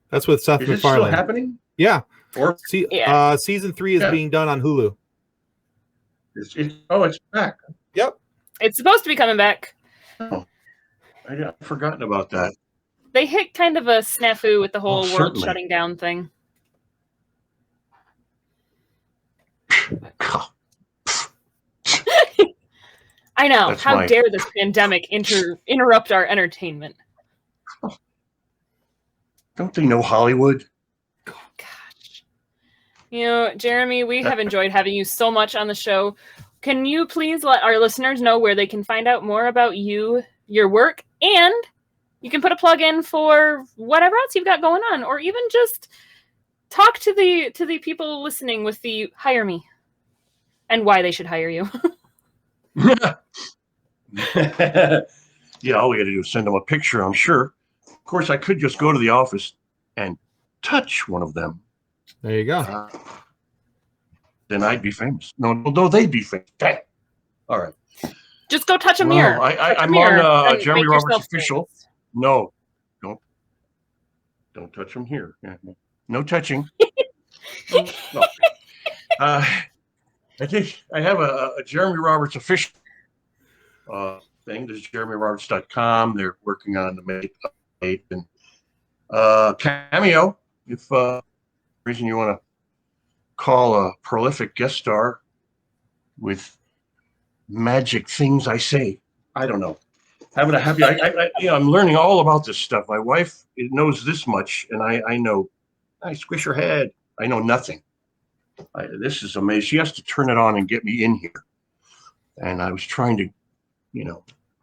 That's with Seth Is it still MacFarlane. happening? Yeah. Or Season 3 is being done on Hulu. it's back. Yep. It's supposed to be coming back. Oh, I'd forgotten about that. They hit kind of a snafu with the whole world certainly. shutting down thing. I know. That's How dare this pandemic interrupt our entertainment? Don't they know Hollywood? Gosh. You know, Jeremy, we have enjoyed having you so much on the show. Can you please let our listeners know where they can find out more about you, your work, and you can put a plug in for whatever else you've got going on, or even just talk to the people listening with the hire me and why they should hire you. Yeah, all we got to do is send them a picture, I'm sure. Of course, I could just go to the office and touch one of them. There you go. Then I'd be famous. No, they'd be famous. Dang. All right. Just go touch a mirror. I'm on Jeremy Roberts Official. No, don't touch them here. No touching. No. I think I have a Jeremy Roberts Official thing. This is JeremyRoberts.com. They're working on the make update and Cameo. If reason you want to call a prolific guest star with magic things I say, I don't know. Having a happy, I'm learning all about this stuff. My wife knows this much, and I know. I squish her head. I know nothing. This is amazing. She has to turn it on and get me in here. And I was trying to,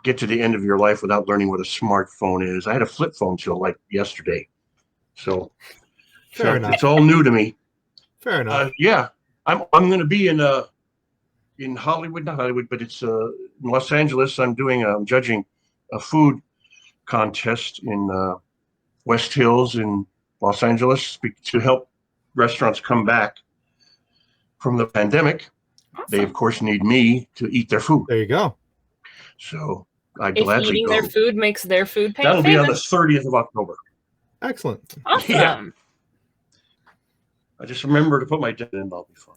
get to the end of your life without learning what a smartphone is. I had a flip phone till like yesterday. So Fair enough. It's all new to me. Fair enough. Yeah, I'm going to be in Hollywood, not Hollywood, but it's in Los Angeles. I'm judging a food contest in West Hills in Los Angeles to help restaurants come back from the pandemic. Awesome. They, of course, need me to eat their food. There you go. So I If gladly eating go. their food makes their food pay That'll be on the famous. 30th of October. Excellent. Awesome. Yeah. I just remember to put my dent in. I'll be fine.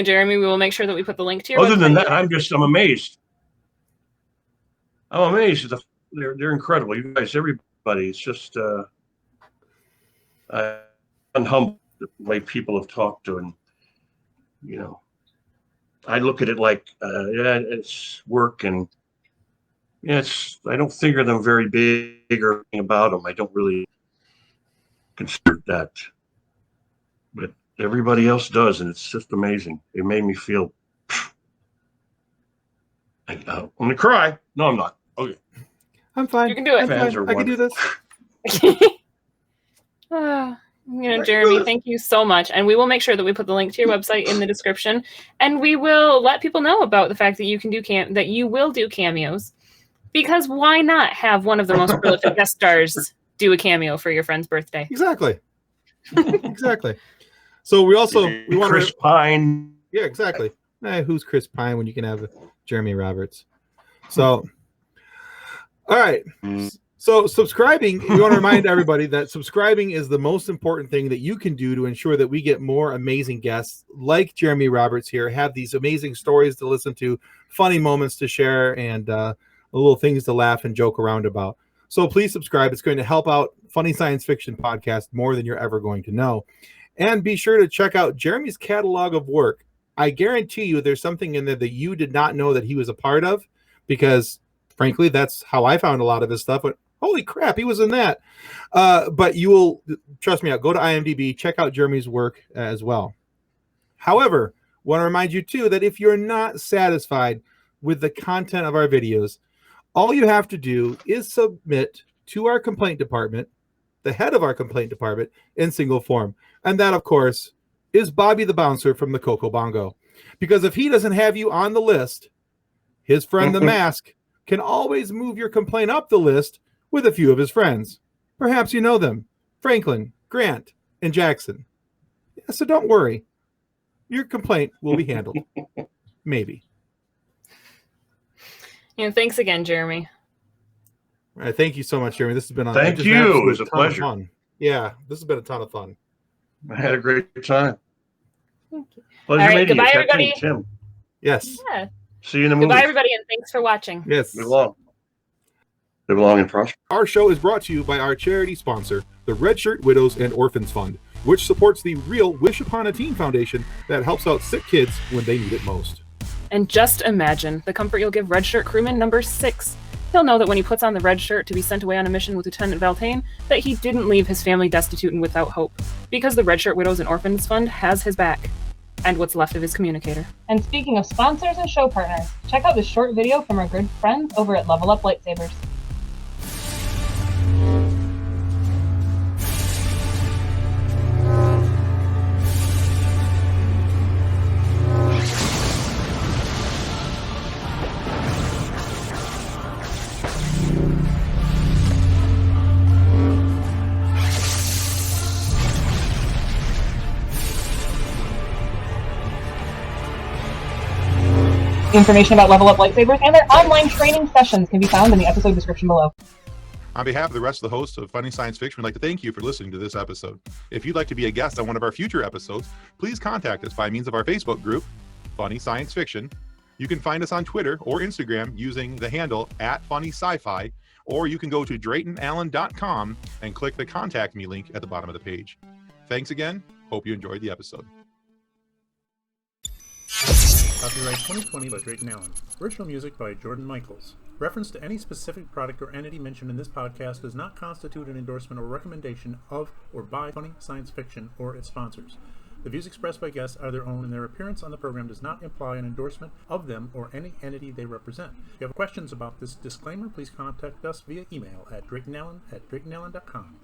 Jeremy, we will make sure that we put the link to your Other than website. that, I'm amazed. I'm amazed. They're incredible. You guys, everybody. It's just I'm humbled the way people have talked to, and I look at it like it's work, and I don't figure them very big or anything about them. I don't really consider that, but everybody else does, and it's just amazing. It made me feel. I'm gonna cry. No, I'm not. Okay. I'm fine. You can do it. Fans are I can do this. Jeremy, thank you so much. And we will make sure that we put the link to your website in the description. And we will let people know about the fact that you can do that you will do cameos. Because why not have one of the most prolific guest stars do a cameo for your friend's birthday? Exactly. Exactly. So we want Chris Pine. Yeah, exactly. Who's Chris Pine when you can have Jeremy Roberts? So, all right. So subscribing, we want to remind everybody that subscribing is the most important thing that you can do to ensure that we get more amazing guests like Jeremy Roberts here, have these amazing stories to listen to, funny moments to share, and little things to laugh and joke around about. So please subscribe. It's going to help out Funny Science Fiction Podcast more than you're ever going to know. And be sure to check out Jeremy's catalog of work. I guarantee you there's something in there that you did not know that he was a part of, because frankly, that's how I found a lot of his stuff. But holy crap, he was in that. But you will, trust me, go to IMDb, check out Jeremy's work as well. However, I want to remind you too that if you're not satisfied with the content of our videos, all you have to do is submit to our complaint department, the head of our complaint department, in single form. And that, of course, is Bobby the Bouncer from the Coco Bongo. Because if he doesn't have you on the list, his friend the Mask can always move your complaint up the list with a few of his friends. Perhaps you know them: Franklin, Grant, and Jackson. Yeah, so don't worry. Your complaint will be handled. Maybe. And thanks again, Jeremy. All right, thank you so much, Jeremy. This has been Thank just you. an absolute It was a ton of pleasure. fun. Yeah, this has been a ton of fun. I had a great time. Thank you. Pleasure All right, meeting you, goodbye, Captain everybody. Tim. Yes. Yeah. See you in the Goodbye, movie. everybody, and thanks for watching. Yes. Live long. Live long and prosper. Our show is brought to you by our charity sponsor, the Red Shirt Widows and Orphans Fund, which supports the real Wish Upon a Teen Foundation that helps out sick kids when they need it most. And just imagine the comfort you'll give Red Shirt Crewman number 6. He'll know that when he puts on the red shirt to be sent away on a mission with Lieutenant Valtane, that he didn't leave his family destitute and without hope, because the Red Shirt Widows and Orphans Fund has his back, and what's left of his communicator. And speaking of sponsors and show partners, check out this short video from our good friends over at Level Up Lightsabers. Information about Level Up Lightsabers and their online training sessions can be found in the episode description below. On behalf of the rest of the hosts of Funny Science Fiction, we'd like to thank you for listening to this episode. If you'd like to be a guest on one of our future episodes, please contact us by means of our Facebook group, Funny Science Fiction. You can find us on Twitter or Instagram using the handle @FunnySci-Fi, or you can go to DraytonAllen.com and click the Contact Me link at the bottom of the page. Thanks again. Hope you enjoyed the episode. Copyright 2020 by Drayton Allen. Original music by Jordan Michaels. Reference to any specific product or entity mentioned in this podcast does not constitute an endorsement or recommendation of or by Funny Science Fiction or its sponsors. The views expressed by guests are their own, and their appearance on the program does not imply an endorsement of them or any entity they represent. If you have questions about this disclaimer, please contact us via email at DraytonAllen@DraytonAllen.com.